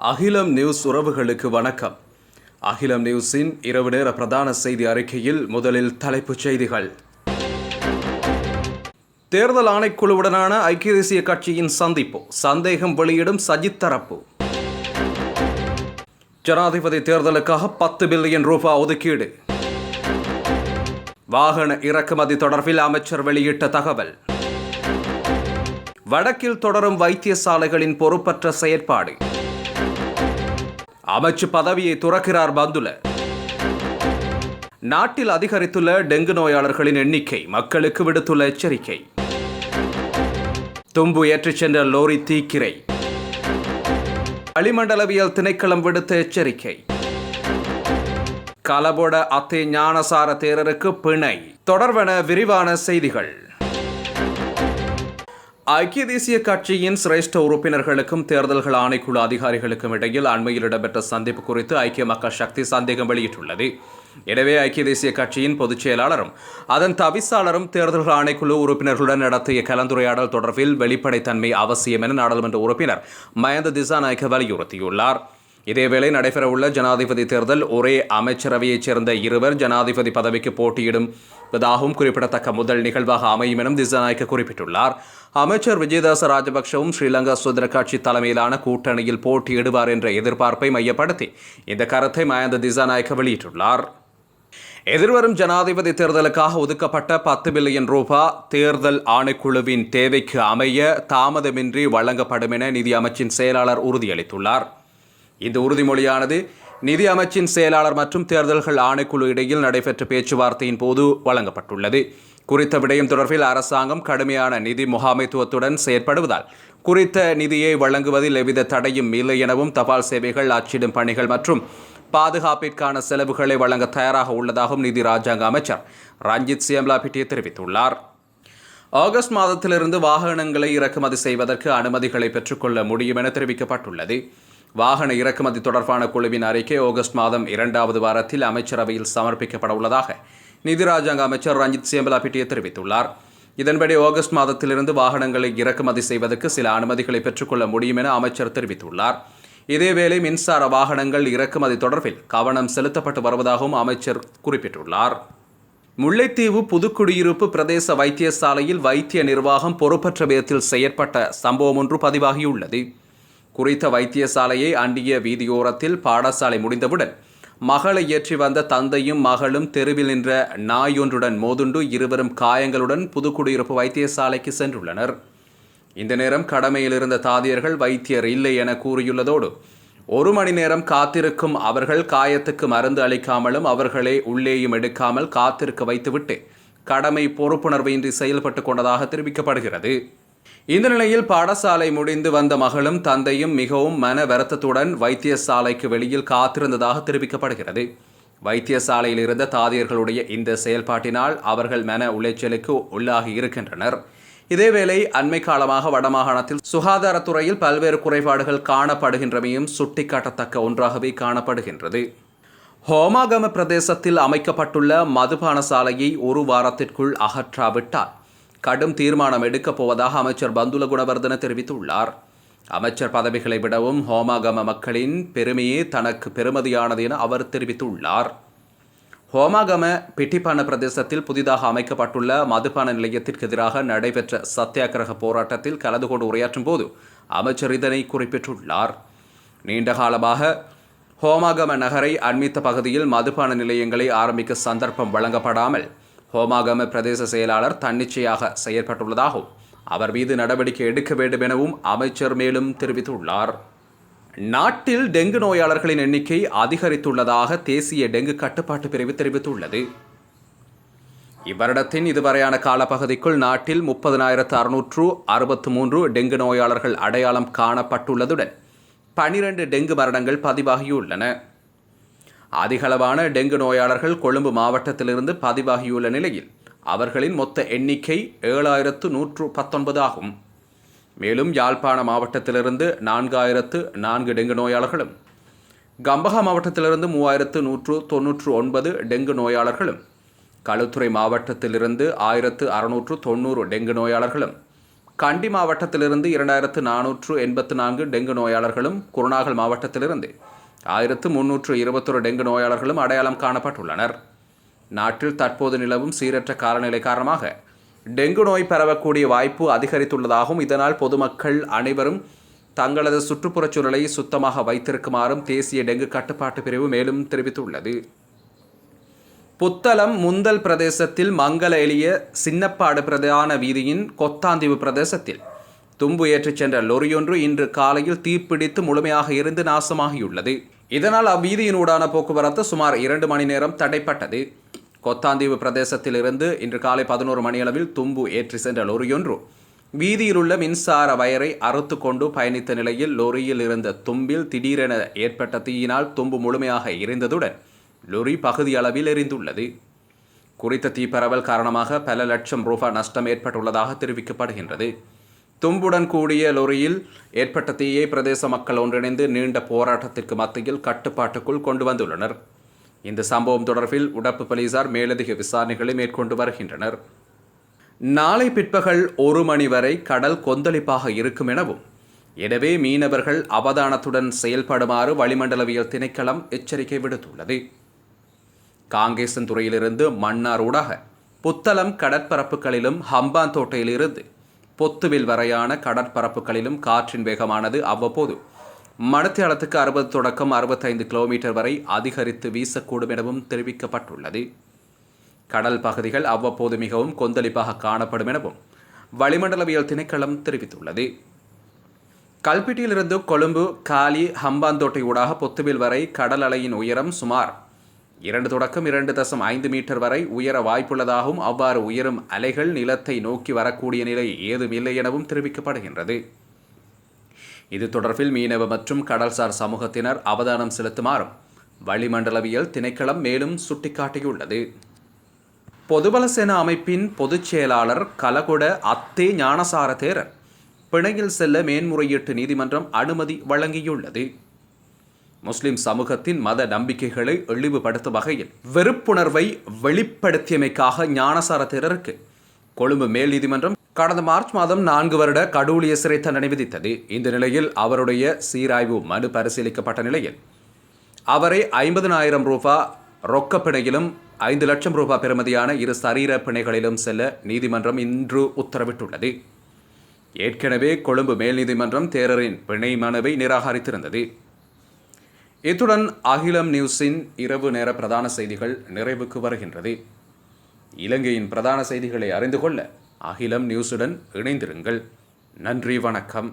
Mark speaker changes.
Speaker 1: அகிலம் நியூஸ் உறவுகளுக்கு வணக்கம். அகிலம் நியூஸின் இரவு நேர பிரதான செய்தி அறிக்கையில் முதலில் தலைப்புச் செய்திகள். தேர்தல் ஆணைக்குழுவுடனான ஐக்கிய தேசிய கட்சியின் சந்திப்பு, சந்தேகம் வெளியிடும் சஜித் தரப்பு. ஜனாதிபதி தேர்தலுக்காக 10 பில்லியன் ரூபாய் ஒதுக்கீடு. வாகன இறக்குமதி தொடர்பில் அமைச்சர் வெளியிட்ட தகவல். வடக்கில் தொடரும் வைத்தியசாலைகளின் பொறுப்பற்ற செயற்பாடு. அமைச்சு பதவியை துறக்கிறார் பந்துல. நாட்டில் அதிகரித்துள்ள டெங்கு நோயாளர்களின் எண்ணிக்கை மக்களுக்கு விடுத்துள்ள எச்சரிக்கை. தும்பு ஏற்றிச் சென்ற லோரி தீக்கிரை. வளிமண்டலவியல் திணைக்களம் விடுத்த எச்சரிக்கை. கலபொட அத்தே ஞானசார தேரருக்கு பிணை. தொடர்வன விரிவான செய்திகள். ஐக்கிய தேசிய கட்சியின் சிரேஷ்ட உறுப்பினர்களுக்கும் தேர்தல்கள் ஆணைக்குழு அதிகாரிகளுக்கும் இடையில் அண்மையில் இடம்பெற்ற சந்திப்பு குறித்து ஐக்கிய மக்கள் சக்தி சந்தேகம் வெளியிட்டுள்ளது. எனவே ஐக்கிய தேசிய கட்சியின் பொதுச் செயலாளரும் அதன் தவிசாளரும் தேர்தல்கள் ஆணைக்குழு உறுப்பினர்களுடன் நடத்திய கலந்துரையாடல் தொடர்பில் வெளிப்படைத்தன்மை அவசியம் என நாடாளுமன்ற உறுப்பினர் மஹிந்த திசாநாயக்க வலியுறுத்தியுள்ளார். இதேவேளை நடைபெறவுள்ள ஜனாதிபதி தேர்தல் ஒரே அமைச்சரவையைச் சேர்ந்த இருவர் ஜனாதிபதி பதவிக்கு போட்டியிடுவதாகவும் குறிப்பிடத்தக்க முதல் நிகழ்வாக அமையும் எனும் திசாநாயக்க குறிப்பிட்டுள்ளார். அமைச்சர் விஜயதாச ராஜபக்சவும் ஸ்ரீலங்கா சுதந்திர கட்சி தலைமையிலான கூட்டணியில் போட்டியிடுவார் என்ற எதிர்பார்ப்பை மையப்படுத்தி இந்த கருத்தை மஹிந்த திசாநாயக்க வெளியிட்டுள்ளார். எதிர்வரும் ஜனாதிபதி தேர்தலுக்காக ஒதுக்கப்பட்ட 10 பில்லியன் ரூபாய் தேர்தல் ஆணைக்குழுவின் தேவைக்கு அமைய தாமதமின்றி வழங்கப்படும் என நிதி அமைச்சின் செயலாளர் உறுதியளித்துள்ளார். இந்த உறுதிமொழியானது நிதி அமைச்சின் செயலாளர் மற்றும் தேர்தல்கள் ஆணைக்குழு இடையில் நடைபெற்ற பேச்சுவார்த்தையின் போது வழங்கப்பட்டுள்ளது. குறித்த விடயம் தொடர்பில் அரசாங்கம் கடுமையான நிதி முகாமைத்துவத்துடன் செயற்படுவதால் குறித்த நிதியை வழங்குவதில் எவ்வித தடையும் இல்லை எனவும் தபால் சேவைகள், அச்சிடும் பணிகள் மற்றும் பாதுகாப்பிற்கான செலவுகளை வழங்க தயாராக உள்ளதாகவும் நிதி ராஜாங்க அமைச்சர் ரஞ்சித் சியம்லாபிட்டிய தெரிவித்துள்ளார். ஆகஸ்ட் மாதத்திலிருந்து வாகனங்களை இறக்குமதி செய்வதற்கு அனுமதிகளை பெற்றுக்கொள்ள முடியும் என தெரிவிக்கப்பட்டுள்ளது. வாகன இறக்குமதி தொடர்பான குழுவின் அறிக்கை ஆகஸ்ட் மாதம் 2வது வாரத்தில் அமைச்சரவையில் சமர்ப்பிக்கப்பட உள்ளதாக நிதி ராஜாங்க அமைச்சர் ரஞ்சித் சியம்லாபிட்டிய தெரிவித்துள்ளார். இதன்படி ஆகஸ்ட் மாதத்திலிருந்து வாகனங்களை இறக்குமதி செய்வதற்கு சில அனுமதிகளை பெற்றுக்கொள்ள முடியும் என அமைச்சர் தெரிவித்துள்ளார். இதேவேளை மின்சார வாகனங்கள் இறக்குமதி தொடர்பில் கவனம் செலுத்தப்பட்டு வருவதாகவும் அமைச்சர் குறிப்பிட்டுள்ளார். முல்லைத்தீவு புதுக்குடியிருப்பு பிரதேச வைத்தியசாலையில் வைத்திய நிர்வாகம் பொறுப்பற்ற விதத்தில் செயற்பட்ட சம்பவம் ஒன்று பதிவாகியுள்ளது. குறித்த வைத்தியசாலையை அண்டிய வீதியோரத்தில் பாடசாலை முடிந்தவுடன் மகளை ஏற்றி வந்த தந்தையும் மகளும் தெருவில் நின்ற நாயொன்றுடன் மோதுண்டு இருவரும் காயங்களுடன் புதுக்குடியிருப்பு வைத்தியசாலைக்கு சென்றுள்ளனர். இந்த நேரம் கடமையில் இருந்த தாதியர்கள் வைத்தியர் இல்லை என கூறியுள்ளதோடு 1 மணி நேரம் காத்திருக்கும் அவர்கள் காயத்துக்கு மருந்து அளிக்காமலும் அவர்களை உள்ளேயும் எடுக்காமல் காத்திருக்க வைத்துவிட்டு கடமை பொறுப்புணர்வின்றி செயல்பட்டு கொண்டதாக தெரிவிக்கப்படுகிறது. இந்த நிலையில் பாடசாலை முடிந்து வந்த மகளும் தந்தையும் மிகவும் மன வருத்தத்துடன் வைத்தியசாலைக்கு வெளியில் காத்திருந்ததாக தெரிவிக்கப்படுகிறது. வைத்தியசாலையில் இருந்த தாதியர்களுடைய இந்த செயல்பாட்டினால் அவர்கள் மன உளைச்சலுக்கு உள்ளாகி இருக்கின்றனர். இதேவேளை அண்மை காலமாக வடமாகாணத்தில் சுகாதாரத்துறையில் பல்வேறு குறைபாடுகள் காணப்படுகின்றமையும் சுட்டிக்காட்டத்தக்க ஒன்றாகவே காணப்படுகின்றது. ஹோமாகம பிரதேசத்தில் அமைக்கப்பட்டுள்ள மதுபான சாலையை 1 வாரத்திற்குள் அகற்றாவிட்டால் கடும் தீர்மானம் எடுக்கப் போவதாக அமைச்சர் பந்துல குணவர்தன தெரிவித்துள்ளார். அமைச்சர் பதவிகளை விடவும் ஹோமாகம மக்களின் பெருமையே தனக்கு பெருமதியானது என அவர் தெரிவித்துள்ளார். ஹோமாகம பிட்டிப்பான பிரதேசத்தில் புதிதாக அமைக்கப்பட்டுள்ள மதுபான நிலையத்திற்கு எதிராக நடைபெற்ற சத்தியாகிரக போராட்டத்தில் கலந்து கொண்டு உரையாற்றும் போது அமைச்சர் இதனை குறிப்பிட்டுள்ளார். நீண்ட காலமாக ஹோமாகம நகரை அண்மித்த பகுதியில் மதுபான நிலையங்களை ஆரம்பிக்க சந்தர்ப்பம் வழங்கப்படாமல் ஹோமாகம பிரதேச செயலாளர் தன்னிச்சையாக செயற்பட்டுள்ளதாகவும் அவர் மீது நடவடிக்கை எடுக்க வேண்டும் எனவும் அமைச்சர் மேலும் தெரிவித்துள்ளார். நாட்டில் டெங்கு நோயாளர்களின் எண்ணிக்கை அதிகரித்துள்ளதாக தேசிய டெங்கு கட்டுப்பாட்டு பிரிவு தெரிவித்துள்ளது. இவ்வருடத்தின் இதுவரையான காலப்பகுதிக்குள் நாட்டில் 30,663 டெங்கு நோயாளர்கள் அடையாளம் காணப்பட்டுள்ளதுடன் 12 டெங்கு மரணங்கள் பதிவாகியுள்ளன. அதிகளவான டெங்கு நோயாளர்கள் கொழும்பு மாவட்டத்திலிருந்து பதிவாகியுள்ள நிலையில் அவர்களின் மொத்த எண்ணிக்கை 7,119 ஆகும். மேலும் யாழ்ப்பாண மாவட்டத்திலிருந்து 4,004 டெங்கு நோயாளர்களும், கம்பஹா மாவட்டத்திலிருந்து 3,199 டெங்கு நோயாளர்களும், களுத்துறை மாவட்டத்திலிருந்து 1,690 டெங்கு நோயாளர்களும், கண்டி மாவட்டத்திலிருந்து 2484 டெங்கு நோயாளர்களும், குருநாகல் மாவட்டத்திலிருந்து 1321 டெங்கு நோயாளர்களும் அடையாளம் காணப்பட்டுள்ளனர். நாட்டில் தற்போது நிலவும் சீரற்ற காலநிலை காரணமாக டெங்கு நோய் பரவக்கூடிய வாய்ப்பு அதிகரித்துள்ளதாகவும், இதனால் பொதுமக்கள் அனைவரும் தங்களது சுற்றுப்புறச் சூழலை சுத்தமாக வைத்திருக்குமாறும் தேசிய டெங்கு கட்டுப்பாட்டு பிரிவு மேலும் தெரிவித்துள்ளது. புத்தளம் முந்தல் பிரதேசத்தில் மங்கள எளிய சின்னப்பாடு பிரதான வீதியின் கொத்தாந்தீவு பிரதேசத்தில் தும்பு ஏற்றிச் சென்ற லொரியொன்று இன்று காலையில் தீப்பிடித்து முழுமையாக எரிந்து நாசமாகியுள்ளது. இதனால் அவ்வீதியினூடான போக்குவரத்து சுமார் 2 மணி நேரம் தடைப்பட்டது. கொத்தாந்தீவு பிரதேசத்தில் இருந்து இன்று காலை 11 மணியளவில் தும்பு ஏற்றி சென்ற லொரியொன்று வீதியிலுள்ள மின்சார வயரை அறுத்து கொண்டு பயணித்த நிலையில் லொரியில் இருந்த தும்பில் திடீரென ஏற்பட்ட தீயினால் தும்பு முழுமையாக எரிந்ததுடன் லொரி பகுதி அளவில் எரிந்துள்ளது. குறித்த தீப்பரவல் காரணமாக பல லட்சம் ரூபாய் நஷ்டம் ஏற்பட்டுள்ளதாக தெரிவிக்கப்படுகின்றது. தும்புடன் கூடிய லொரியில் ஏற்பட்ட தீயை பிரதேச மக்கள் ஒன்றிணைந்து நீண்ட போராட்டத்திற்கு மத்தியில் கட்டுப்பாட்டுக்குள் கொண்டு வந்துள்ளனர். இந்த சம்பவம் தொடர்பில் உடப்பு போலீசார் மேலதிக விசாரணைகளை மேற்கொண்டு வருகின்றனர். நாளை பிற்பகல் 1 மணி வரை கடல் கொந்தளிப்பாக இருக்கும் எனவும், எனவே மீனவர்கள் அவதானத்துடன் செயல்படுமாறு வளிமண்டலவியல் திணைக்களம் எச்சரிக்கை விடுத்துள்ளது. காங்கேசன்துறையிலிருந்து மன்னார் ஊடாக புத்தளம் கடற்பரப்புகளிலும் ஹம்பாந்தோட்டையிலிருந்து பொத்துவில் வரையான கடற்பரப்புகளிலும் காற்றின் வேகமானது அவ்வப்போது மணித்தியாலத்துக்கு 60 தொடக்கம் 65 கிலோமீட்டர் வரை அதிகரித்து வீசக்கூடும் எனவும் தெரிவிக்கப்பட்டுள்ளது. கடல் பகுதிகள் அவ்வப்போது மிகவும் கொந்தளிப்பாக காணப்படும் எனவும் வளிமண்டலவியல் திணைக்களம் தெரிவித்துள்ளது. கல்பிட்டியிலிருந்து கொழும்பு, காலி, ஹம்பாந்தோட்டை ஊடாக பொத்துவில் வரை கடல் அலையின் உயரம் சுமார் 2 தொடக்கம் 2.5 மீட்டர் வரை உயர வாய்ப்புள்ளதாகவும், அவ்வாறு உயரும் அலைகள் நிலத்தை நோக்கி வரக்கூடிய நிலை ஏதும் இல்லை எனவும் தெரிவிக்கப்படுகின்றது. இது தொடர்பில் மீனவ மற்றும் கடல்சார் சமூகத்தினர் அவதானம் செலுத்துமாறும் வளிமண்டலவியல் திணைக்களம் மேலும் சுட்டிக்காட்டியுள்ளது. பொதுபல சேனா அமைப்பின் பொதுச் செயலாளர் கலகொட அத்தே ஞானசார தேரர் பிணையில் செல்ல மேன்முறையீட்டு நீதிமன்றம் அனுமதி வழங்கியுள்ளது. முஸ்லிம் சமூகத்தின் மத நம்பிக்கைகளை இழிவுபடுத்தும் வகையில் வெறுப்புணர்வை வெளிப்படுத்தியமைக்காக ஞானசார தேரருக்கு கொழும்பு மேல் நீதிமன்றம் கடந்த மார்ச் மாதம் 4 வருட கடூழிய சிறை தண்டனை விதித்தது. இந்த நிலையில் அவருடைய சீராய்வு மனு பரிசீலிக்கப்பட்ட நிலையில் அவரை 50,000 ரூபாய் ரொக்க பிணையிலும் 5 லட்சம் ரூபாய் பெறுமதியான 2 சரீர பிணைகளிலும் செல்ல நீதிமன்றம் இன்று உத்தரவிட்டுள்ளது. ஏற்கனவே கொழும்பு மேல் நீதிமன்றம் தேரரின் பிணை மனுவை நிராகரித்திருந்தது. இத்துடன் அகிலம் நியூஸின் இரவு நேர பிரதான செய்திகள் நிறைவுக்கு வருகின்றது. இலங்கையின் பிரதான செய்திகளை அறிந்து கொள்ள அகிலம் நியூஸுடன் இணைந்திருங்கள். நன்றி, வணக்கம்.